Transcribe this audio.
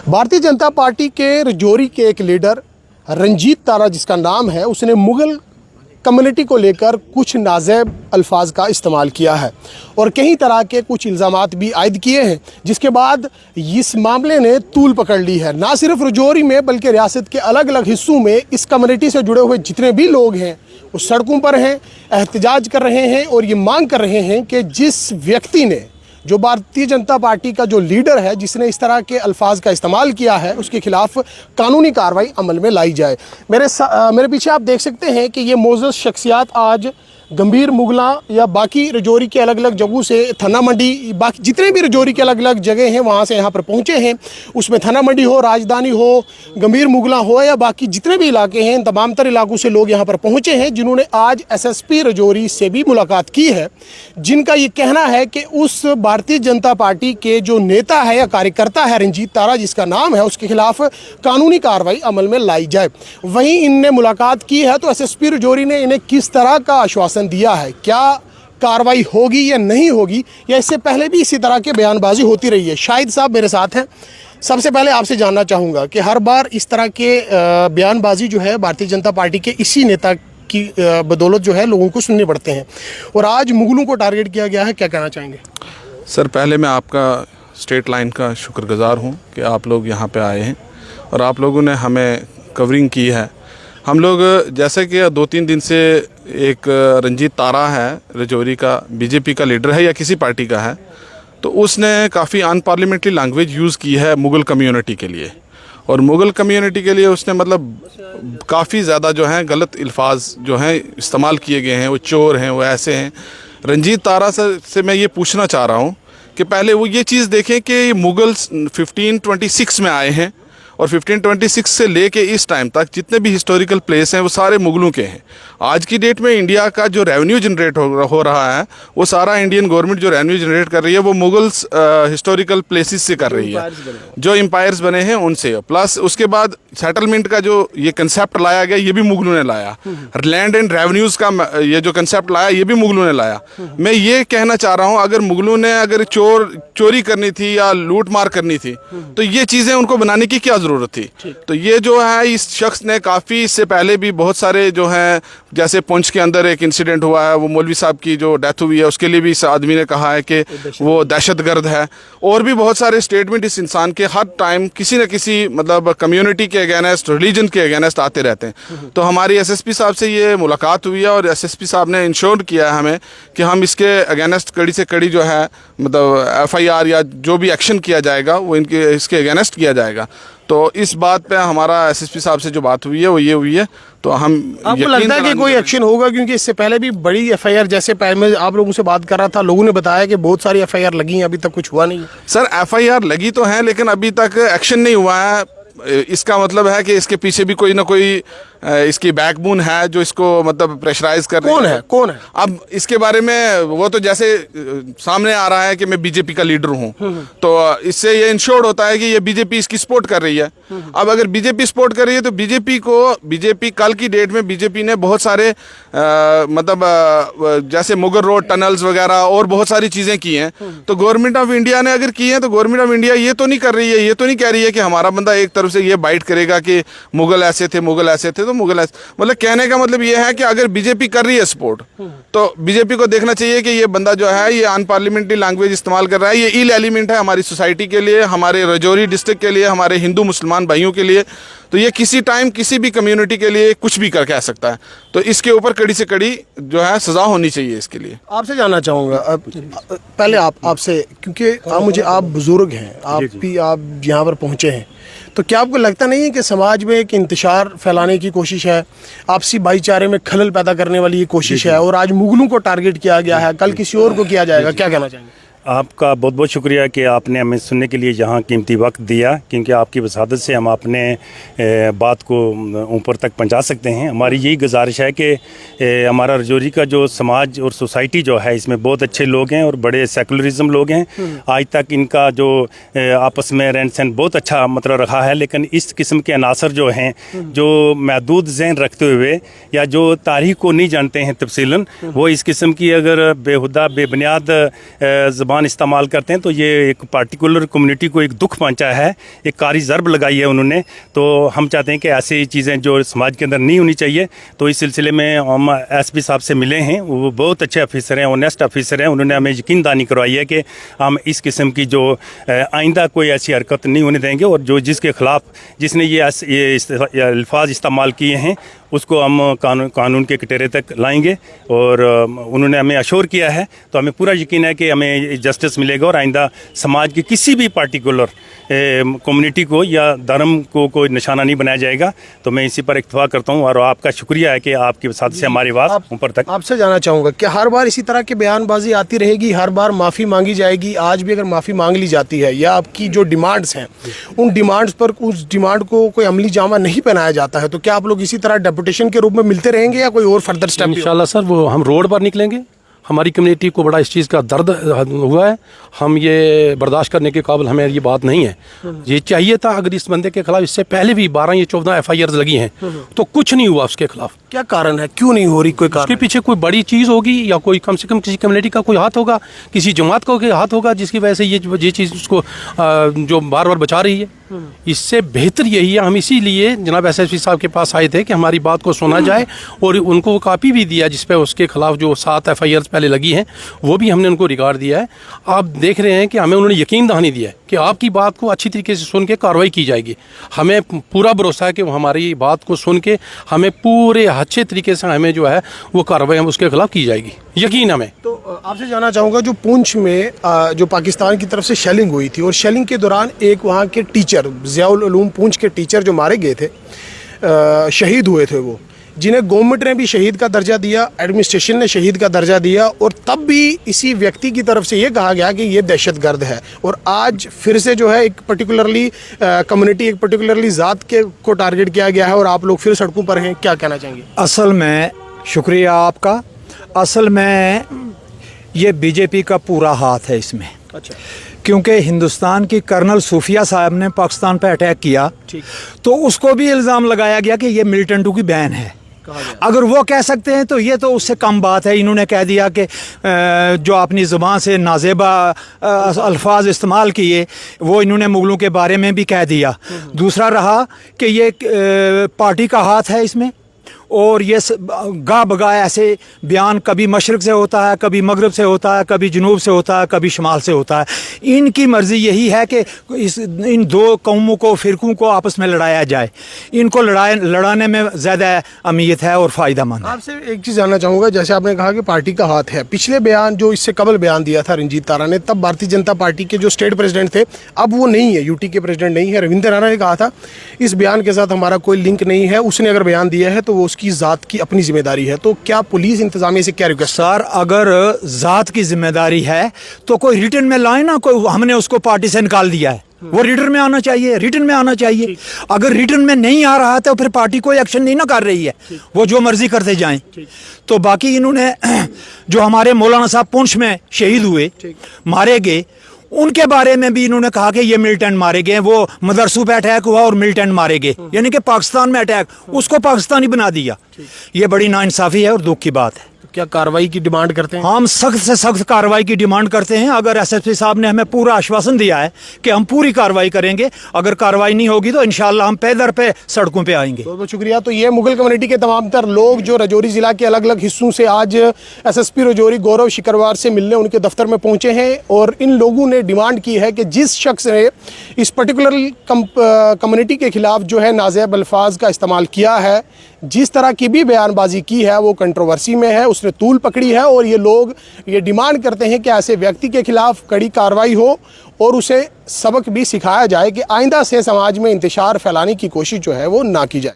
Bharatiya Janata party के रजौरी के एक लीडर रंजीत तारा जिसका नाम है, उसने मुगल कम्युनिटी को लेकर कुछ नाज़ेब अल्फाज का इस्तेमाल किया है और कई तरह के कुछ इल्ज़ामात भी आयद किए हैं, जिसके बाद इस मामले ने तूल पकड़ ली है। ना सिर्फ रजौरी में बल्कि रियासत के अलग अलग हिस्सों में इस कम्युनिटी से जुड़े हुए जितने भी लोग हैं वो सड़कों पर हैं, एहतजाज कर रहे हैं और ये मांग कर रहे हैं कि जिस व्यक्ति ने, जो भारतीय जनता पार्टी का जो लीडर है, जिसने इस तरह के अल्फाज का इस्तेमाल किया है, उसके खिलाफ कानूनी कार्रवाई अमल में लाई जाए। मेरे पीछे आप देख सकते हैं कि ये मोअज़्ज़ज़ शख्सियात आज गंभीर मुगला या बाकी रजौरी के अलग अलग जगहों से थाना मंडी, बाकी जितने भी रजौरी के अलग अलग जगह हैं वहाँ से यहाँ पर पहुँचे हैं। उसमें थाना मंडी हो, राजधानी हो, गंभीर मुगला हो या बाकी जितने भी इलाके हैं, तमाम तर इलाकों से लोग यहाँ पर पहुँचे हैं, जिन्होंने आज एसएसपी रजौरी से भी मुलाकात की है, जिनका ये कहना है कि उस भारतीय जनता पार्टी के जो नेता है या कार्यकर्ता है रंजीत तारा जिसका नाम है, उसके खिलाफ कानूनी कार्रवाई अमल में लाई जाए। वहीं इनने मुलाकात की है तो एसएसपी रजौरी ने इन्हें किस तरह का आश्वासन दिया है, क्या कार्रवाई होगी या नहीं होगी, या इससे पहले भी इसी तरह की बयानबाजी होती रही है। शाहिद साहब मेरे साथ हैं। सबसे पहले आपसे जानना चाहूँगा कि हर बार इस तरह के बयानबाजी जो है भारतीय जनता पार्टी के इसी नेता की बदौलत जो है लोगों को सुनने पड़ते हैं, और आज मुगलों को टारगेट किया गया है, क्या कहना चाहेंगे? सर, पहले मैं आपका स्टेट लाइन का शुक्रगुजार हूँ कि आप लोग यहाँ पे आए हैं और आप लोगों ने हमें कवरिंग की है। हम लोग जैसे कि 2-3 दिन से एक रंजीत तारा है, रजौरी का बीजेपी का लीडर है या किसी पार्टी का है, तो उसने काफ़ी अनपार्लियामेंट्री लैंग्वेज यूज़ की है मुग़ल कम्युनिटी के लिए, और मुग़ल कम्युनिटी के लिए उसने मतलब काफ़ी ज़्यादा जो हैं गलत अल्फाज जो हैं इस्तेमाल किए गए हैं। वो चोर हैं, वो ऐसे हैं। रंजीत तारा से मैं ये पूछना चाह रहा हूँ कि पहले वो ये चीज़ देखें कि मुग़ल्स 1526 में आए हैं और 1526 से लेके इस टाइम तक जितने भी हिस्टोरिकल प्लेस हैं वो सारे मुग़लों के हैं। आज की डेट में इंडिया का जो रेवेन्यू जनरेट हो रहा है वो सारा इंडियन गवर्नमेंट जो रेवेन्यू जनरेट कर रही है वो मुग़ल्स हिस्टोरिकल प्लेसेस से कर रही है, जो एम्पायर्स बने हैं उनसे। प्लस उसके बाद सेटलमेंट का जो ये कंसेप्ट लाया गया ये भी मुग़लों ने लाया। लैंड एंड रेवेन्यूज़ का ये जो कंसेप्ट लाया ये भी मुग़लों ने लाया। मैं ये कहना चाह रहा हूँ, अगर मुग़लों ने अगर चोरी करनी थी या लूट मार करनी थी तो ये चीज़ें उनको बनाने की क्या ज़रूरत थी? तो ये जो है इस शख्स ने काफ़ी, इससे पहले भी बहुत सारे जो हैं, जैसे पुंछ के अंदर एक इंसिडेंट हुआ है, वो मौलवी साहब की जो डेथ हुई है उसके लिए भी इस आदमी ने कहा है कि वो दहशतगर्द है। और भी बहुत सारे स्टेटमेंट इस इंसान के हर टाइम किसी न किसी मतलब कम्युनिटी के अगेंस्ट, रिलीजन के अगेंस्ट आते रहते हैं। तो हमारी एसएसपी साहब से ये मुलाकात हुई है और एसएसपी साहब ने इंश्योर किया है हमें कि हम इसके अगेंस्ट कड़ी से कड़ी जो है मतलब एफआईआर या जो भी एक्शन किया जाएगा वो इसके अगेंस्ट किया जाएगा। तो इस बात पे हमारा एसएसपी साहब से जो बात हुई है वो ये हुई है। तो हम आपको लगता है कि कोई एक्शन होगा? क्योंकि इससे पहले भी बड़ी एफआईआर, जैसे पहले मैं आप लोगों से बात कर रहा था, लोगों ने बताया कि बहुत सारी एफआईआर लगी हैं, अभी तक कुछ हुआ नहीं। सर, एफआईआर लगी तो है लेकिन अभी तक एक्शन नहीं हुआ है। इसका मतलब है कि इसके पीछे भी कोई ना कोई इसकी बैकबोन है जो इसको मतलब प्रेशराइज कर रही है। कौन है? अब इसके बारे में वो तो जैसे सामने आ रहा है कि मैं बीजेपी का लीडर हूँ, तो इससे ये इंश्योर्ड होता है कि ये बीजेपी इसकी सपोर्ट कर रही है। अब अगर बीजेपी सपोर्ट कर रही है तो बीजेपी कल की डेट में बीजेपी ने बहुत सारे मतलब जैसे मुगल रोड टनल्स वगैरह और बहुत सारी चीज़ें की हैं। तो गवर्नमेंट ऑफ इंडिया ने अगर की हैं तो गवर्नमेंट ऑफ इंडिया ये तो नहीं कर रही है, ये तो नहीं कह रही है कि हमारा बंदा एक तरफ से ये बाइट करेगा कि मुगल ऐसे थे, मुगल ऐसे थे, तो मुगल ऐसे, मतलब कहने का मतलब ये है कि अगर बीजेपी कर रही है सपोर्ट तो बीजेपी को देखना चाहिए कि ये बंदा जो है ये अनपार्लियामेंट्री लैंग्वेज इस्तेमाल कर रहा है। ये इल एलिमेंट है हमारी सोसाइटी के लिए, हमारे रजौरी डिस्ट्रिक्ट के लिए, हमारे हिंदू मुसलमान भाइयों के लिए। तो ये किसी टाइम किसी भी कम्युनिटी के लिए कुछ भी कर कह सकता है। तो इसके ऊपर कड़ी से कड़ी जो है सज़ा होनी चाहिए इसके लिए। आपसे जानना चाहूँगा पहले आपसे, क्योंकि आप बुज़ुर्ग हैं, आप यहाँ पर पहुँचे हैं, तो क्या आपको लगता नहीं है कि समाज में एक इंतशार फैलाने की कोशिश है, आपसी भाईचारे में खलल पैदा करने वाली ये कोशिश है, और आज मुगलों को टारगेट किया गया है, कल किसी और को किया जाएगा? क्या कहना चाहेंगे? आपका बहुत बहुत शुक्रिया कि आपने हमें सुनने के लिए यहाँ कीमती वक्त दिया, क्योंकि आपकी वसादत से हम अपने बात को ऊपर तक पहुँचा सकते हैं। हमारी यही गुजारिश है कि हमारा रजौरी का जो समाज और सोसाइटी जो है इसमें बहुत अच्छे लोग हैं और बड़े सेकुलरिज्म लोग हैं। आज तक इनका जो आपस में रहन सहन बहुत अच्छा मतलब रहा है, लेकिन इस किस्म के अनासर जो हैं जो महदूद जहन रखते हुए या जो तारीख़ को नहीं जानते हैं तफसीलन, वो इस किस्म की अगर बेहुदा बेबुनियाद ज़बान ज़बान इस्तेमाल करते हैं, तो ये एक पार्टिकुलर कम्युनिटी को एक दुख पहुंचा है, एक कारी ज़रब लगाई है उन्होंने। तो हम चाहते हैं कि ऐसी चीज़ें जो समाज के अंदर नहीं होनी चाहिए। तो इस सिलसिले में हम एसपी साहब से मिले हैं, वो बहुत अच्छे ऑफिसर हैं, ऑनेस्ट ऑफिसर हैं। उन्होंने हमें यकीन दहानी करवाई है कि हम इस किस्म की जो आइंदा कोई ऐसी हरकत नहीं होने देंगे, और जो जिसके ख़िलाफ़ जिसने ये अल्फाज इस्तेमाल किए हैं उसको हम कानून के कटोरे तक लाएंगे। और उन्होंने हमें अश्योर किया है, तो हमें पूरा यकीन है कि हमें जस्टिस मिलेगा और आइंदा समाज की किसी भी पार्टिकुलर कम्युनिटी को या धर्म को कोई निशाना नहीं बनाया जाएगा। तो मैं इसी पर इत्तफाक करता हूँ और आपका शुक्रिया है कि आपकी वसात से हमारी बात ऊपर तक। आपसे जानना चाहूँगा कि हर बार इसी तरह की बयानबाजी आती रहेगी, हर बार माफ़ी मांगी जाएगी? आज भी अगर माफ़ी मांग ली जाती है या आपकी जो डिमांड्स हैं उन डिमांड्स पर उस डिमांड को कोई अमली जामा नहीं पहनाया जाता है, तो क्या आप लोग इसी तरह डेपुटेशन के रूप में मिलते रहेंगे या कोई और फर्दर स्टेप? इंशाल्लाह सर, वो हम रोड पर निकलेंगे। हमारी कम्युनिटी को बड़ा इस चीज़ का दर्द हुआ है, हम ये बर्दाश्त करने के काबिल हमें ये बात नहीं है। ये चाहिए था, अगर इस बंदे के खिलाफ इससे पहले भी 12 या 14 FIR लगी हैं तो कुछ नहीं हुआ उसके खिलाफ। क्या कारण है, क्यों नहीं हो रही? कोई कारण उसके पीछे कोई बड़ी चीज़ होगी या कोई कम से कम किसी कम्युनिटी का कोई हाथ होगा, किसी जमात का कोई हाथ होगा जिसकी वजह से ये चीज़ उसको जो बार बार बचा रही है। इससे बेहतर यही है, हम इसीलिए जनाब SSP साहब के पास आए थे कि हमारी बात को सुना जाए, और उनको वो कापी भी दिया जिस पे उसके खिलाफ जो 7 FIR पहले लगी हैं वो भी हमने उनको रिकॉर्ड दिया है। आप देख रहे हैं कि हमें उन्होंने यकीन दहानी दिया है कि आपकी बात को अच्छी तरीके से सुन के कार्रवाई की जाएगी। हमें पूरा भरोसा है कि वो हमारी बात को सुन के हमें पूरे अच्छे तरीके से हमें जो है वो कार्रवाई हम उसके खिलाफ की जाएगी, यकीन हमें। तो आपसे जानना चाहूँगा, जो पुंछ में जो पाकिस्तान की तरफ से शेलिंग हुई थी और शेलिंग के दौरान एक वहाँ के टीचर ज़ियाउल उलूम पुंछ के टीचर जो मारे गए थे, शहीद हुए थे, वो जिन्हें गवर्नमेंट ने भी शहीद का दर्जा दिया, एडमिनिस्ट्रेशन ने शहीद का दर्जा दिया, और तब भी इसी व्यक्ति की तरफ से ये कहा गया कि ये दहशतगर्द है। और आज फिर से जो है एक पर्टिकुलरली कम्युनिटी, एक पर्टिकुलरली ज़ात के को टारगेट किया गया है और आप लोग फिर सड़कों पर हैं। क्या कहना चाहेंगे? असल में शुक्रिया आपका। असल में ये बीजेपी का पूरा हाथ है इसमें। अच्छा। क्योंकि हिंदुस्तान की कर्नल सूफिया साहब ने पाकिस्तान पर अटैक किया, तो उसको भी इल्ज़ाम लगाया गया कि ये मिलिटेंटों की बहन है। अगर वो कह सकते हैं तो ये तो उससे कम बात है। इन्होंने कह दिया कि जो अपनी ज़ुबान से नाजेबा अल्फाज इस्तेमाल किए वो इन्होंने मुगलों के बारे में भी कह दिया। दूसरा रहा कि ये पार्टी का हाथ है इसमें, और ये गा बगा ऐसे बयान कभी मशरक़ से होता है, कभी मगरब से होता है, कभी जनूब से होता है, कभी शुमाल से होता है। इनकी मर्ज़ी यही है कि इन दो कौमों को, फ़िरक़ों को आपस में लड़ाया जाए। इनको लड़ाने में ज़्यादा अहमियत है और फ़ायदा मंद है। आपसे एक चीज़ जानना चाहूँगा, जैसे आपने कहा कि पार्टी का हाथ है, पिछले बयान जो इससे कबल बयान दिया था रंजीत तारा ने, तब भारतीय जनता पार्टी के जो स्टेट प्रेसिडेंट थे, अब वो नहीं है, यूटी के प्रेसिडेंट नहीं है, रविंद्र राणा ने कहा था इस बयान के साथ हमारा कोई लिंक नहीं है, उसने अगर बयान दिया है तो वो की ज़ात की अपनी जिम्मेदारी है। तो क्या पुलिस इंतजामिया से क्या रिक्वेस्ट? सर, अगर ज़ात की जिम्मेदारी है तो कोई रिटर्न में लाए ना, कोई हमने उसको पार्टी से निकाल दिया है, वो रिटर्न में आना चाहिए, रिटर्न में आना चाहिए। अगर रिटर्न में नहीं आ रहा तो फिर पार्टी कोई एक्शन नहीं ना कर रही है, वो जो मर्जी करते जाएं। तो बाकी इन्होंने जो हमारे मौलाना साहब पुंछ में शहीद हुए, मारे गए, उनके बारे में भी इन्होंने कहा कि ये मिलिटेंट मारे गए। वो मदरसों पे अटैक हुआ और मिलिटेंट मारे गए, यानी कि पाकिस्तान में अटैक, उसको पाकिस्तानी बना दिया। ये बड़ी नाइंसाफ़ी है और दुख की बात है। क्या कार्रवाई की डिमांड करते हैं? हम सख्त से सख्त कार्रवाई की डिमांड करते हैं। अगर SSP साहब ने हमें पूरा आश्वासन दिया है कि हम पूरी कार्रवाई करेंगे, अगर कार्रवाई नहीं होगी तो इंशाल्लाह हम पैदर पे सड़कों पे आएंगे। बहुत बहुत शुक्रिया। तो ये मुगल कम्युनिटी के तमाम तर लोग जो राजौरी ज़िला के अलग अलग हिस्सों से आज SSP राजौरी गौरव शिकरवार से मिलने उनके दफ्तर में पहुंचे हैं, और इन लोगों ने डिमांड की है कि जिस शख्स ने इस पर्टिकुलर कम्युनिटी के खिलाफ जो है नाज़ेब अल्फाज का इस्तेमाल किया है, जिस तरह की भी बयानबाजी की है, वो कंट्रोवर्सी में है, उसने तूल पकड़ी है, और ये लोग ये डिमांड करते हैं कि ऐसे व्यक्ति के खिलाफ कड़ी कार्रवाई हो और उसे सबक भी सिखाया जाए कि आइंदा से समाज में इंतशार फैलाने की कोशिश जो है वो ना की जाए।